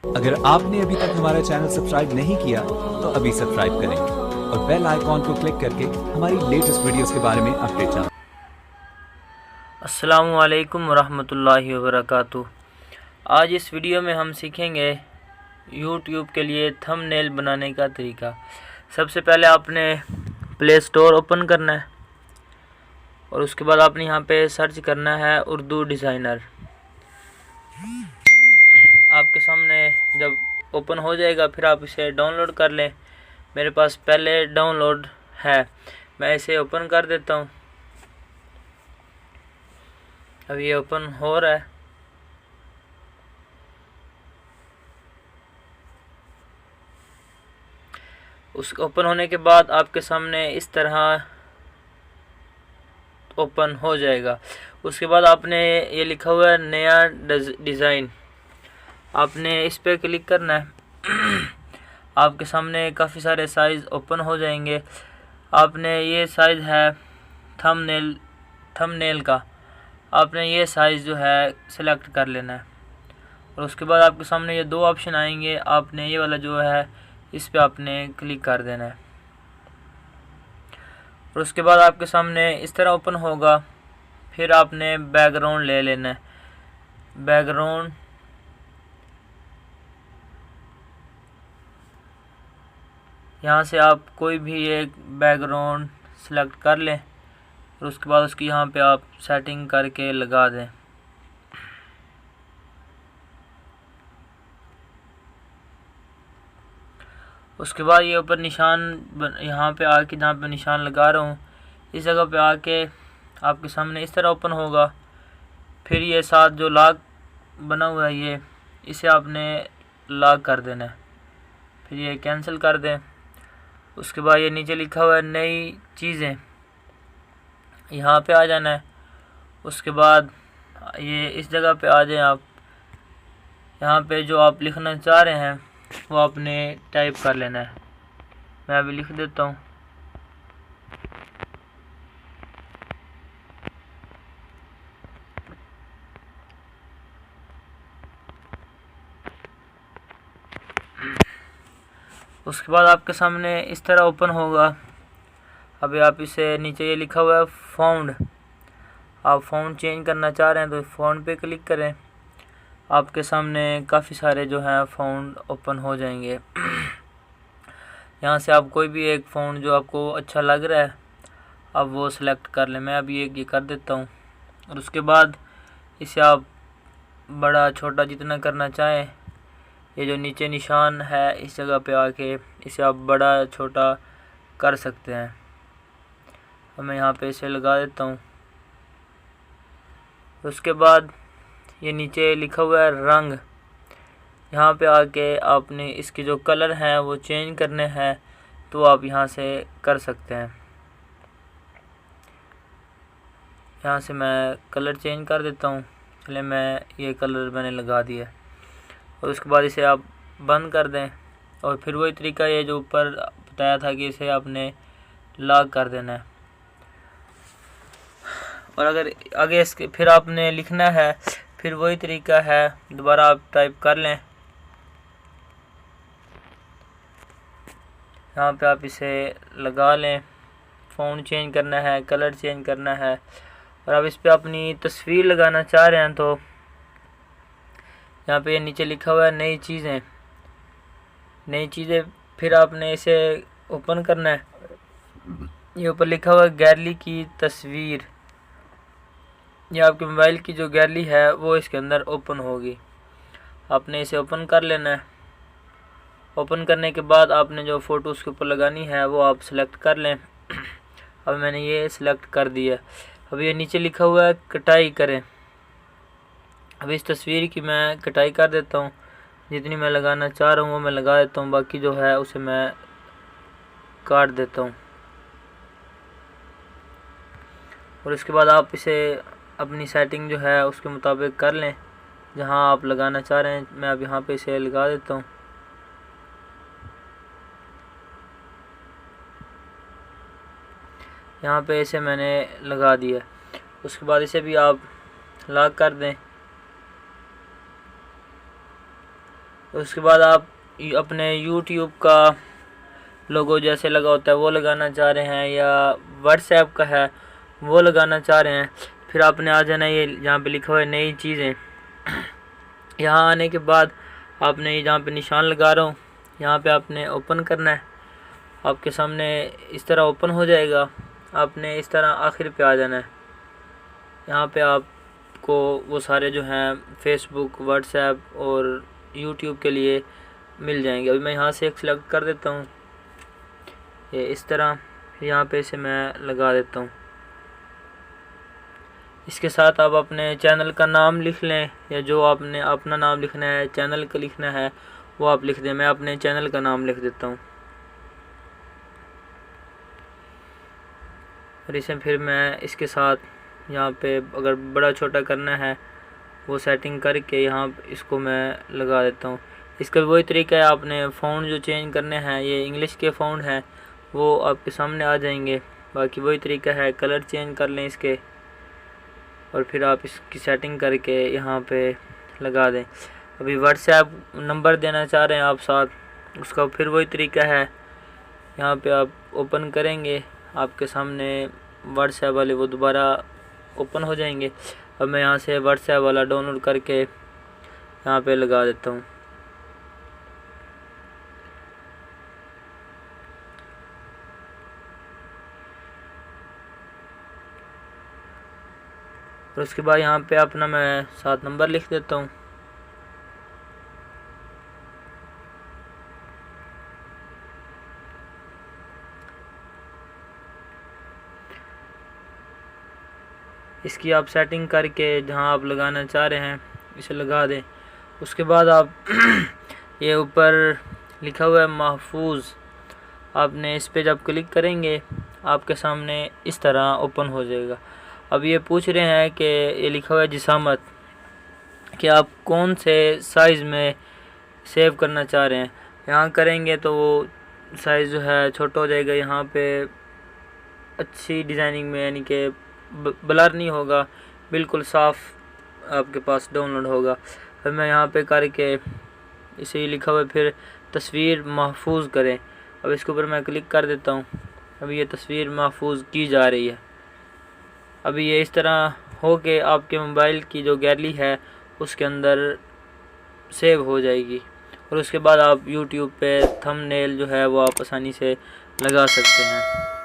अगर आपने अभी तक हमारा चैनल सब्सक्राइब नहीं किया तो अभी सब्सक्राइब करें और बेल आइकॉन को क्लिक करके हमारी लेटेस्ट वीडियोस के बारे में अपडेट जानें। अस्सलामु अलैकुम वरहमतुल्लाहि वबरकातुहू। आज इस वीडियो में हम सीखेंगे YouTube के लिए थंबनेल बनाने का तरीका। सबसे पहले आपने प्ले स्टोर ओपन करना है और उसके बाद आपने यहाँ पे सर्च करना है उर्दू डिज़ाइनर। आपके सामने जब ओपन हो जाएगा फिर आप इसे डाउनलोड कर लें। मेरे पास पहले डाउनलोड है, मैं इसे ओपन कर देता हूँ। अब ये ओपन हो रहा है। उस ओपन होने के बाद आपके सामने इस तरह ओपन हो जाएगा। उसके बाद आपने ये लिखा हुआ है नया डिज़ाइन, आपने इस पर क्लिक करना है। आपके सामने काफ़ी सारे साइज़ ओपन हो जाएंगे। आपने ये साइज़ है थंबनेल का, आपने ये साइज़ जो है सिलेक्ट कर लेना है और उसके बाद आपके सामने ये दो ऑप्शन आएंगे। आपने ये वाला जो है इस पे आपने क्लिक कर देना है और उसके बाद आपके सामने इस तरह ओपन होगा। फिर आपने बैकग्राउंड ले लेना है। बैकग्राउंड यहाँ से आप कोई भी एक बैकग्राउंड सेलेक्ट कर लें और उसके बाद उसकी यहाँ पे आप सेटिंग करके लगा दें। उसके बाद ये ऊपर निशान यहाँ पे आके जहाँ पे निशान लगा रहा हूँ इस जगह पे आके आपके सामने इस तरह ओपन होगा। फिर ये साथ जो लॉक बना हुआ है ये इसे आपने लॉक कर देना है। फिर ये कैंसिल कर दें। उसके बाद ये नीचे लिखा हुआ है नई चीज़ें, यहाँ पे आ जाना है। उसके बाद ये इस जगह पे आ जाए आप। यहाँ पे जो आप लिखना चाह रहे हैं वो आपने टाइप कर लेना है। मैं अभी लिख देता हूँ। उसके बाद आपके सामने इस तरह ओपन होगा। अभी आप इसे नीचे ये लिखा हुआ है फाउंड, आप फाउंड चेंज करना चाह रहे हैं तो फाउंड पे क्लिक करें। आपके सामने काफ़ी सारे जो हैं फाउंड ओपन हो जाएंगे। यहाँ से आप कोई भी एक फाउंड जो आपको अच्छा लग रहा है आप वो सिलेक्ट कर लें। मैं अभी एक ये कर देता हूँ और उसके बाद इसे आप बड़ा छोटा जितना करना चाहें, ये जो नीचे निशान है इस जगह पे आके इसे आप बड़ा छोटा कर सकते हैं। और मैं यहाँ पे इसे लगा देता हूँ। उसके बाद ये नीचे लिखा हुआ है रंग, यहाँ पे आके आपने इसके जो कलर हैं वो चेंज करने हैं तो आप यहाँ से कर सकते हैं। यहाँ से मैं कलर चेंज कर देता हूँ। चलिए मैं ये कलर मैंने लगा दिया और उसके बाद इसे आप बंद कर दें और फिर वही तरीका ये जो ऊपर बताया था कि इसे आपने लॉक कर देना है। और अगर आगे इसके फिर आपने लिखना है फिर वही तरीका है, दोबारा आप टाइप कर लें। यहाँ पे आप इसे लगा लें। फ़ॉन्ट चेंज करना है, कलर चेंज करना है और आप इस पे अपनी तस्वीर लगाना चाह रहे हैं तो यहाँ पे ये नीचे लिखा हुआ है नई चीज़ें। नई चीज़ें फिर आपने इसे ओपन करना है। ये ऊपर लिखा हुआ है गैलरी की तस्वीर, ये आपके मोबाइल की जो गैलरी है वो इसके अंदर ओपन होगी। आपने इसे ओपन कर लेना है। ओपन करने के बाद आपने जो फ़ोटो उसके ऊपर लगानी है वो आप सेलेक्ट कर लें। अब मैंने ये सिलेक्ट कर दिया। अब ये नीचे लिखा हुआ है कटाई करें। अब इस तस्वीर की मैं कटाई कर देता हूँ। जितनी मैं लगाना चाह रहा हूँ वो मैं लगा देता हूँ, बाकी जो है उसे मैं काट देता हूँ। और इसके बाद आप इसे अपनी सेटिंग जो है उसके मुताबिक कर लें जहाँ आप लगाना चाह रहे हैं। मैं अब यहाँ पे इसे लगा देता हूँ। यहाँ पे इसे मैंने लगा दिया। उसके बाद इसे भी आप लॉक कर दें। उसके बाद आप अपने यूट्यूब का लोगो जैसे लगा होता है वो लगाना चाह रहे हैं, या व्हाट्सएप का है वो लगाना चाह रहे हैं, फिर आपने आ जाना ये जहाँ पे लिखा हुआ है नई चीज़ें। यहाँ आने के बाद आपने जहाँ पे निशान लगा रहा हूँ यहाँ पे आपने ओपन करना है। आपके सामने इस तरह ओपन हो जाएगा। आपने इस तरह आखिर पे आ जाना है। यहाँ पे आपको वो सारे जो हैं फेसबुक, व्हाट्सएप और यूट्यूब के लिए मिल जाएंगे। अभी मैं यहाँ से एक सिलेक्ट कर देता हूँ, ये इस तरह यहाँ पे इसे मैं लगा देता हूँ। इसके साथ आप अपने चैनल का नाम लिख लें, या जो आपने अपना नाम लिखना है, चैनल का लिखना है वो आप लिख दें। मैं अपने चैनल का नाम लिख देता हूँ और इसे फिर मैं इसके साथ यहाँ पे अगर बड़ा छोटा करना है वो सेटिंग करके यहाँ इसको मैं लगा देता हूँ। इसका भी वही तरीका है, आपने फ़ॉन्ट जो चेंज करने हैं, ये इंग्लिश के फ़ॉन्ट हैं वो आपके सामने आ जाएंगे। बाकी वही तरीका है, कलर चेंज कर लें इसके और फिर आप इसकी सेटिंग करके यहाँ पे लगा दें। अभी व्हाट्सएप नंबर देना चाह रहे हैं आप साथ, उसका फिर वही तरीका है, यहाँ पे आप ओपन करेंगे आपके सामने व्हाट्सएप वाले वो दोबारा ओपन हो जाएंगे। अब मैं यहाँ से व्हाट्सएप वाला डाउनलोड करके यहाँ पे लगा देता हूँ। और उसके बाद यहाँ पे अपना मैं 7 नंबर लिख देता हूँ। इसकी आप सेटिंग करके जहाँ आप लगाना चाह रहे हैं इसे लगा दें। उसके बाद आप ये ऊपर लिखा हुआ है महफूज, आपने इस पे जब क्लिक करेंगे आपके सामने इस तरह ओपन हो जाएगा। अब ये पूछ रहे हैं कि ये लिखा हुआ है जिसामत, कि आप कौन से साइज़ में सेव करना चाह रहे हैं। यहाँ करेंगे तो वो साइज़ जो है छोटा हो जाएगा। यहाँ पे अच्छी डिज़ाइनिंग में, यानी कि ब्लर नहीं होगा, बिल्कुल साफ़ आपके पास डाउनलोड होगा। फिर मैं यहाँ पे करके इसे ही लिखा हुआ है फिर तस्वीर महफूज करें। अब इसके ऊपर मैं क्लिक कर देता हूँ। अभी ये तस्वीर महफूज की जा रही है। अभी ये इस तरह हो के आपके मोबाइल की जो गैलरी है उसके अंदर सेव हो जाएगी और उसके बाद आप YouTube पे थंबनेल जो है वो आप आसानी से लगा सकते हैं।